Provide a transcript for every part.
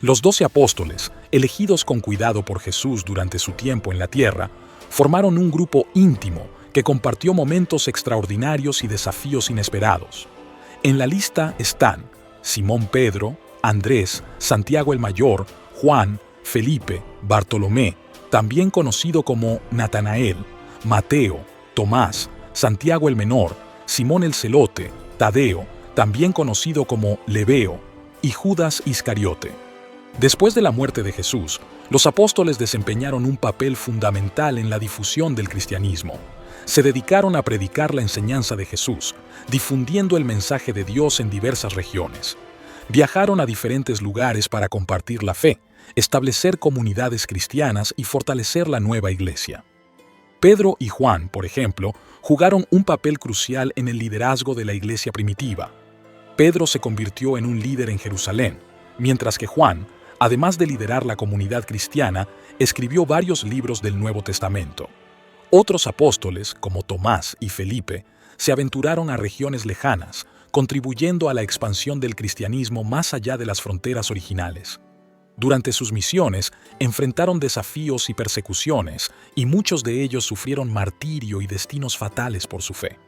Los 12 apóstoles, elegidos con cuidado por Jesús durante su tiempo en la tierra, formaron un grupo íntimo que compartió momentos extraordinarios y desafíos inesperados. En la lista están Simón Pedro, Andrés, Santiago el Mayor, Juan, Felipe, Bartolomé, también conocido como Natanael, Mateo, Tomás, Santiago el Menor, Simón el Celote, Tadeo, también conocido como Lebeo, y Judas Iscariote. Después de la muerte de Jesús, los apóstoles desempeñaron un papel fundamental en la difusión del cristianismo. Se dedicaron a predicar la enseñanza de Jesús, difundiendo el mensaje de Dios en diversas regiones. Viajaron a diferentes lugares para compartir la fe, establecer comunidades cristianas y fortalecer la nueva iglesia. Pedro y Juan, por ejemplo, jugaron un papel crucial en el liderazgo de la iglesia primitiva. Pedro se convirtió en un líder en Jerusalén, mientras que Juan, además de liderar la comunidad cristiana, escribió varios libros del Nuevo Testamento. Otros apóstoles, como Tomás y Felipe, se aventuraron a regiones lejanas, contribuyendo a la expansión del cristianismo más allá de las fronteras originales. Durante sus misiones, enfrentaron desafíos y persecuciones, y muchos de ellos sufrieron martirio y destinos fatales por su fe.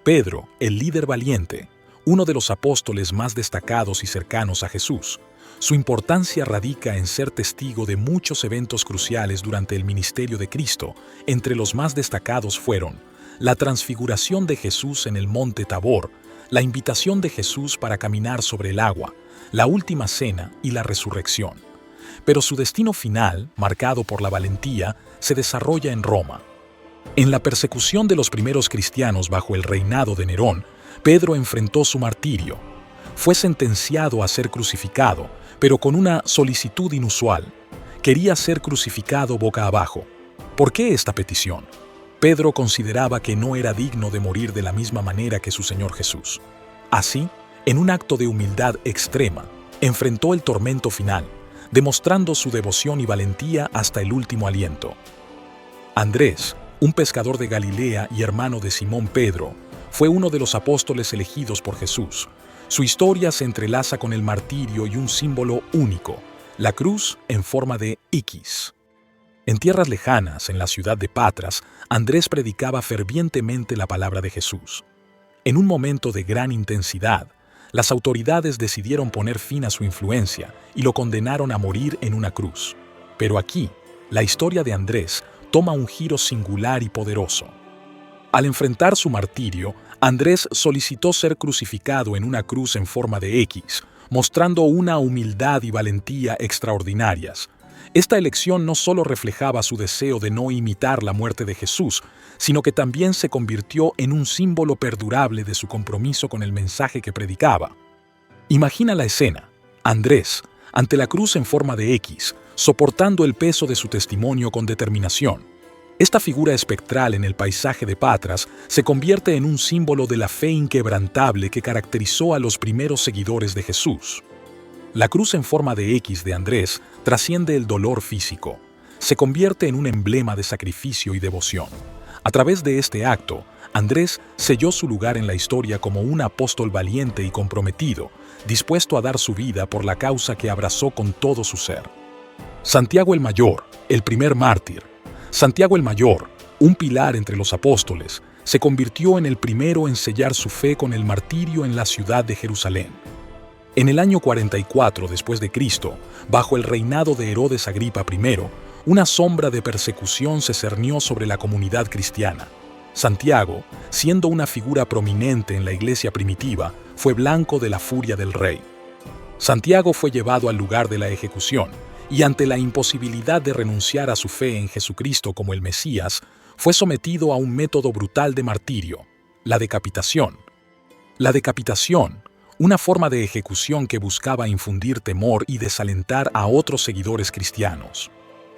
Pedro, el líder valiente, uno de los apóstoles más destacados y cercanos a Jesús, su importancia radica en ser testigo de muchos eventos cruciales durante el ministerio de Cristo. Entre los más destacados fueron la transfiguración de Jesús en el monte Tabor, la invitación de Jesús para caminar sobre el agua, la última cena y la resurrección. Pero su destino final, marcado por la valentía, se desarrolla en Roma. En la persecución de los primeros cristianos bajo el reinado de Nerón, Pedro enfrentó su martirio. Fue sentenciado a ser crucificado, pero con una solicitud inusual. Quería ser crucificado boca abajo. ¿Por qué esta petición? Pedro consideraba que no era digno de morir de la misma manera que su Señor Jesús. Así, en un acto de humildad extrema, enfrentó el tormento final, demostrando su devoción y valentía hasta el último aliento. Andrés, un pescador de Galilea y hermano de Simón Pedro, fue uno de los apóstoles elegidos por Jesús. Su historia se entrelaza con el martirio y un símbolo único, la cruz en forma de X. En tierras lejanas, en la ciudad de Patras, Andrés predicaba fervientemente la palabra de Jesús. En un momento de gran intensidad, las autoridades decidieron poner fin a su influencia y lo condenaron a morir en una cruz. Pero aquí, la historia de Andrés toma un giro singular y poderoso. Al enfrentar su martirio, Andrés solicitó ser crucificado en una cruz en forma de X, mostrando una humildad y valentía extraordinarias. Esta elección no solo reflejaba su deseo de no imitar la muerte de Jesús, sino que también se convirtió en un símbolo perdurable de su compromiso con el mensaje que predicaba. Imagina la escena: Andrés, ante la cruz en forma de X, soportando el peso de su testimonio con determinación. Esta figura espectral en el paisaje de Patras se convierte en un símbolo de la fe inquebrantable que caracterizó a los primeros seguidores de Jesús. La cruz en forma de X de Andrés trasciende el dolor físico. Se convierte en un emblema de sacrificio y devoción. A través de este acto, Andrés selló su lugar en la historia como un apóstol valiente y comprometido, dispuesto a dar su vida por la causa que abrazó con todo su ser. Santiago el Mayor, el primer mártir. Santiago el Mayor, un pilar entre los apóstoles, se convirtió en el primero en sellar su fe con el martirio en la ciudad de Jerusalén. En el año 44 después de Cristo, bajo el reinado de Herodes Agripa I, una sombra de persecución se cernió sobre la comunidad cristiana. Santiago, siendo una figura prominente en la iglesia primitiva, fue blanco de la furia del rey. Santiago fue llevado al lugar de la ejecución, y ante la imposibilidad de renunciar a su fe en Jesucristo como el Mesías, fue sometido a un método brutal de martirio, la decapitación. La decapitación, una forma de ejecución que buscaba infundir temor y desalentar a otros seguidores cristianos.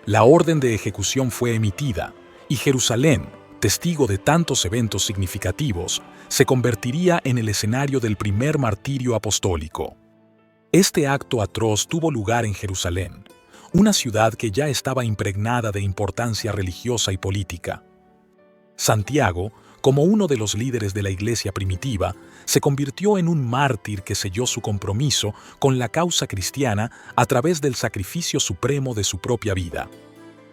La orden de ejecución fue emitida, y Jerusalén, testigo de tantos eventos significativos, se convertiría en el escenario del primer martirio apostólico. Este acto atroz tuvo lugar en Jerusalén, una ciudad que ya estaba impregnada de importancia religiosa y política. Santiago, Como uno de los líderes de la iglesia primitiva, se convirtió en un mártir que selló su compromiso con la causa cristiana a través del sacrificio supremo de su propia vida.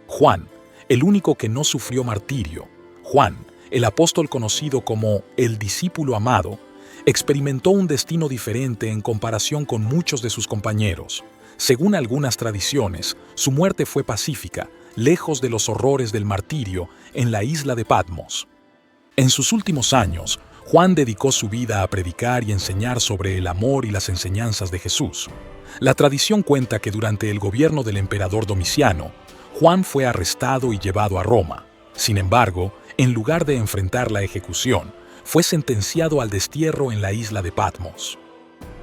Juan, el único que no sufrió martirio, Juan, el apóstol conocido como el discípulo amado, experimentó un destino diferente en comparación con muchos de sus compañeros. Según algunas tradiciones, su muerte fue pacífica, lejos de los horrores del martirio, en la isla de Patmos. En sus últimos años, Juan dedicó su vida a predicar y enseñar sobre el amor y las enseñanzas de Jesús. La tradición cuenta que durante el gobierno del emperador Domiciano, Juan fue arrestado y llevado a Roma. Sin embargo, en lugar de enfrentar la ejecución, fue sentenciado al destierro en la isla de Patmos.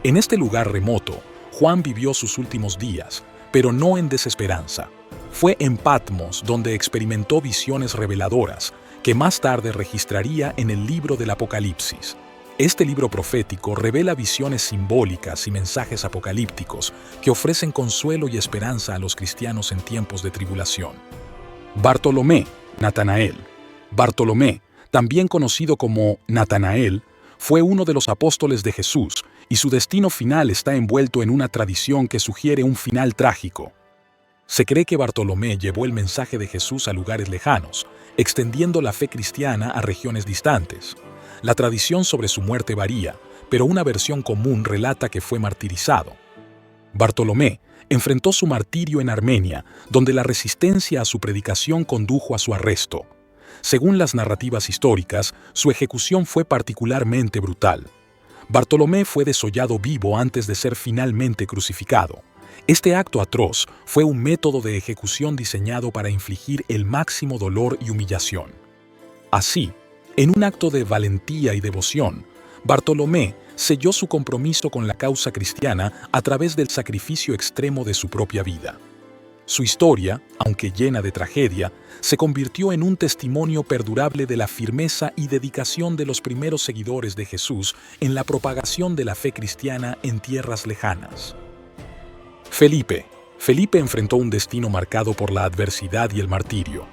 En este lugar remoto, Juan vivió sus últimos días, pero no en desesperanza. Fue en Patmos donde experimentó visiones reveladoras que más tarde registraría en el libro del Apocalipsis. Este libro profético revela visiones simbólicas y mensajes apocalípticos que ofrecen consuelo y esperanza a los cristianos en tiempos de tribulación. Bartolomé, Natanael. Bartolomé, también conocido como Natanael, fue uno de los apóstoles de Jesús y su destino final está envuelto en una tradición que sugiere un final trágico. Se cree que Bartolomé llevó el mensaje de Jesús a lugares lejanos, extendiendo la fe cristiana a regiones distantes. La tradición sobre su muerte varía, pero una versión común relata que fue martirizado. Bartolomé enfrentó su martirio en Armenia, donde la resistencia a su predicación condujo a su arresto. Según las narrativas históricas, su ejecución fue particularmente brutal. Bartolomé fue desollado vivo antes de ser finalmente crucificado. Este acto atroz fue un método de ejecución diseñado para infligir el máximo dolor y humillación. Así, en un acto de valentía y devoción, Bartolomé selló su compromiso con la causa cristiana a través del sacrificio extremo de su propia vida. Su historia, aunque llena de tragedia, se convirtió en un testimonio perdurable de la firmeza y dedicación de los primeros seguidores de Jesús en la propagación de la fe cristiana en tierras lejanas. Felipe enfrentó un destino marcado por la adversidad y el martirio.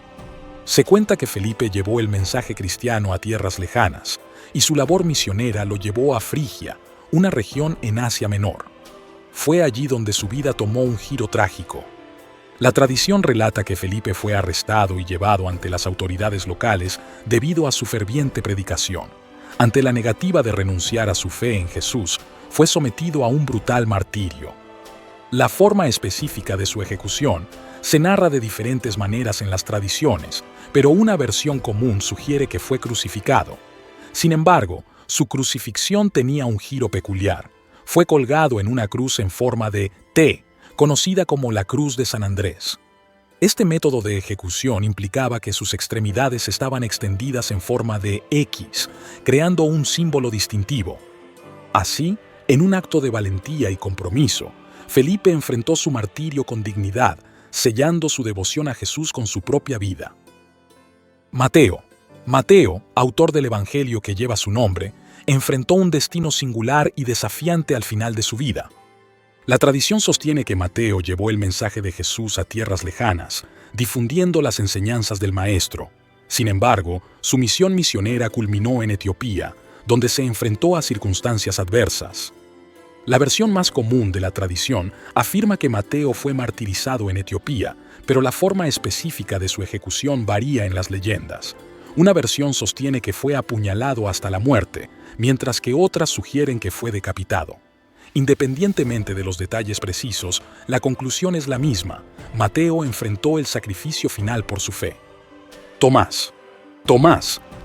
Se cuenta que Felipe llevó el mensaje cristiano a tierras lejanas, y su labor misionera lo llevó a Frigia, una región en Asia Menor. Fue allí donde su vida tomó un giro trágico. La tradición relata que Felipe fue arrestado y llevado ante las autoridades locales debido a su ferviente predicación. Ante la negativa de renunciar a su fe en Jesús, fue sometido a un brutal martirio. La forma específica de su ejecución se narra de diferentes maneras en las tradiciones, pero una versión común sugiere que fue crucificado. Sin embargo, su crucifixión tenía un giro peculiar. Fue colgado en una cruz en forma de T, conocida como la Cruz de San Andrés. Este método de ejecución implicaba que sus extremidades estaban extendidas en forma de X, creando un símbolo distintivo. Así, en un acto de valentía y compromiso, Felipe enfrentó su martirio con dignidad, sellando su devoción a Jesús con su propia vida. Mateo, autor del Evangelio que lleva su nombre, enfrentó un destino singular y desafiante al final de su vida. La tradición sostiene que Mateo llevó el mensaje de Jesús a tierras lejanas, difundiendo las enseñanzas del Maestro. Sin embargo, su misión misionera culminó en Etiopía, donde se enfrentó a circunstancias adversas. La versión más común de la tradición afirma que Mateo fue martirizado en Etiopía, pero la forma específica de su ejecución varía en las leyendas. Una versión sostiene que fue apuñalado hasta la muerte, mientras que otras sugieren que fue decapitado. Independientemente de los detalles precisos, la conclusión es la misma: Mateo enfrentó el sacrificio final por su fe. Tomás,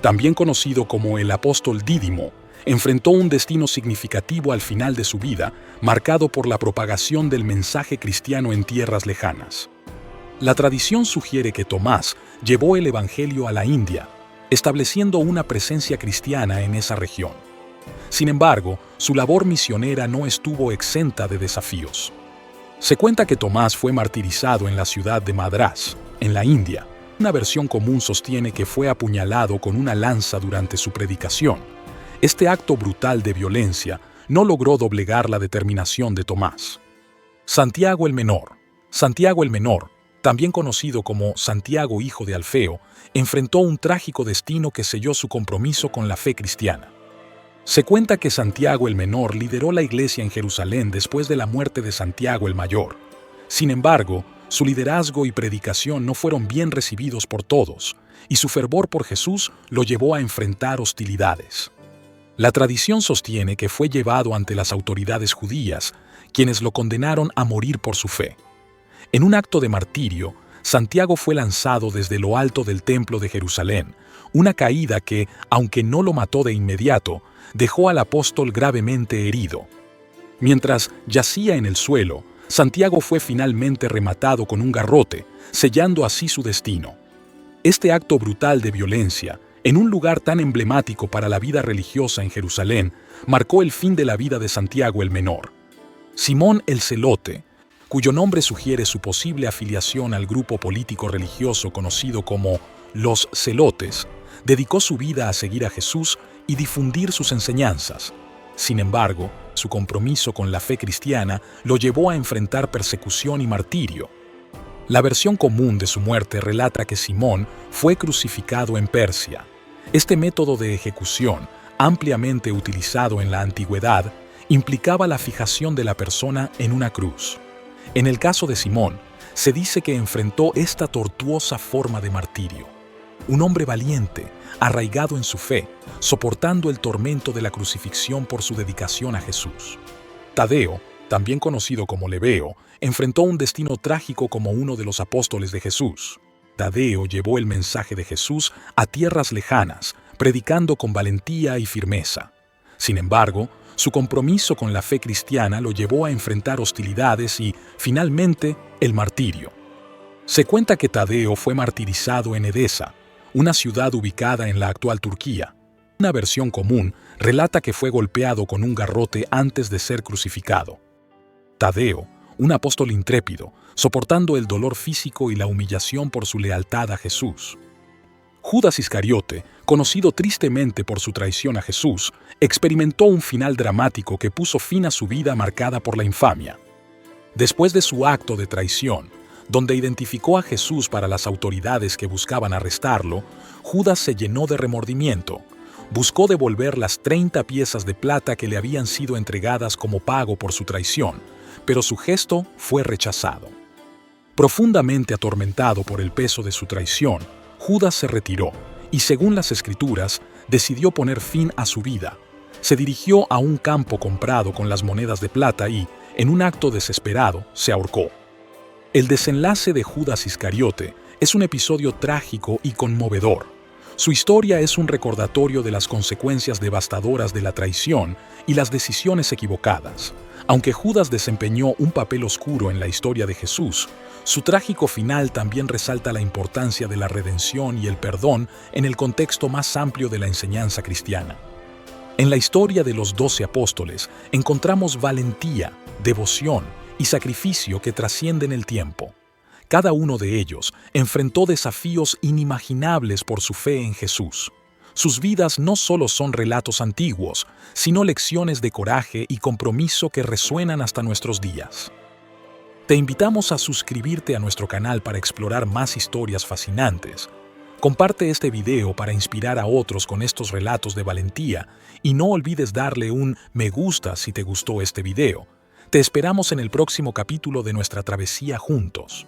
también conocido como el apóstol Dídimo, enfrentó un destino significativo al final de su vida, marcado por la propagación del mensaje cristiano en tierras lejanas. La tradición sugiere que Tomás llevó el Evangelio a la India, estableciendo una presencia cristiana en esa región. Sin embargo, su labor misionera no estuvo exenta de desafíos. Se cuenta que Tomás fue martirizado en la ciudad de Madrás, en la India. Una versión común sostiene que fue apuñalado con una lanza durante su predicación. Este acto brutal de violencia no logró doblegar la determinación de Tomás. Santiago el Menor, también conocido como Santiago hijo de Alfeo, enfrentó un trágico destino que selló su compromiso con la fe cristiana. Se cuenta que Santiago el Menor lideró la iglesia en Jerusalén después de la muerte de Santiago el Mayor. Sin embargo, su liderazgo y predicación no fueron bien recibidos por todos, y su fervor por Jesús lo llevó a enfrentar hostilidades. La tradición sostiene que fue llevado ante las autoridades judías, quienes lo condenaron a morir por su fe. En un acto de martirio, Santiago fue lanzado desde lo alto del templo de Jerusalén, una caída que, aunque no lo mató de inmediato, dejó al apóstol gravemente herido. Mientras yacía en el suelo, Santiago fue finalmente rematado con un garrote, sellando así su destino. Este acto brutal de violencia, en un lugar tan emblemático para la vida religiosa en Jerusalén, marcó el fin de la vida de Santiago el Menor. Simón el Celote, cuyo nombre sugiere su posible afiliación al grupo político-religioso conocido como los Celotes, dedicó su vida a seguir a Jesús y difundir sus enseñanzas. Sin embargo, su compromiso con la fe cristiana lo llevó a enfrentar persecución y martirio. La versión común de su muerte relata que Simón fue crucificado en Persia. Este método de ejecución, ampliamente utilizado en la antigüedad, implicaba la fijación de la persona en una cruz. En el caso de Simón, se dice que enfrentó esta tortuosa forma de martirio. Un hombre valiente, arraigado en su fe, soportando el tormento de la crucifixión por su dedicación a Jesús. Tadeo, también conocido como Lebeo, enfrentó un destino trágico como uno de los apóstoles de Jesús. Tadeo llevó el mensaje de Jesús a tierras lejanas, predicando con valentía y firmeza. Sin embargo, su compromiso con la fe cristiana lo llevó a enfrentar hostilidades y, finalmente, el martirio. Se cuenta que Tadeo fue martirizado en Edesa, una ciudad ubicada en la actual Turquía. Una versión común relata que fue golpeado con un garrote antes de ser crucificado. Tadeo, un apóstol intrépido, soportando el dolor físico y la humillación por su lealtad a Jesús. Judas Iscariote, conocido tristemente por su traición a Jesús, experimentó un final dramático que puso fin a su vida marcada por la infamia. Después de su acto de traición, donde identificó a Jesús para las autoridades que buscaban arrestarlo, Judas se llenó de remordimiento. Buscó devolver las 30 piezas de plata que le habían sido entregadas como pago por su traición, pero su gesto fue rechazado. Profundamente atormentado por el peso de su traición, Judas se retiró y, según las Escrituras, decidió poner fin a su vida. Se dirigió a un campo comprado con las monedas de plata y, en un acto desesperado, se ahorcó. El desenlace de Judas Iscariote es un episodio trágico y conmovedor. Su historia es un recordatorio de las consecuencias devastadoras de la traición y las decisiones equivocadas. Aunque Judas desempeñó un papel oscuro en la historia de Jesús, su trágico final también resalta la importancia de la redención y el perdón en el contexto más amplio de la enseñanza cristiana. En la historia de los 12 apóstoles encontramos valentía, devoción y sacrificio que trascienden el tiempo. Cada uno de ellos enfrentó desafíos inimaginables por su fe en Jesús. Sus vidas no solo son relatos antiguos, sino lecciones de coraje y compromiso que resuenan hasta nuestros días. Te invitamos a suscribirte a nuestro canal para explorar más historias fascinantes. Comparte este video para inspirar a otros con estos relatos de valentía y no olvides darle un me gusta si te gustó este video. Te esperamos en el próximo capítulo de nuestra travesía juntos.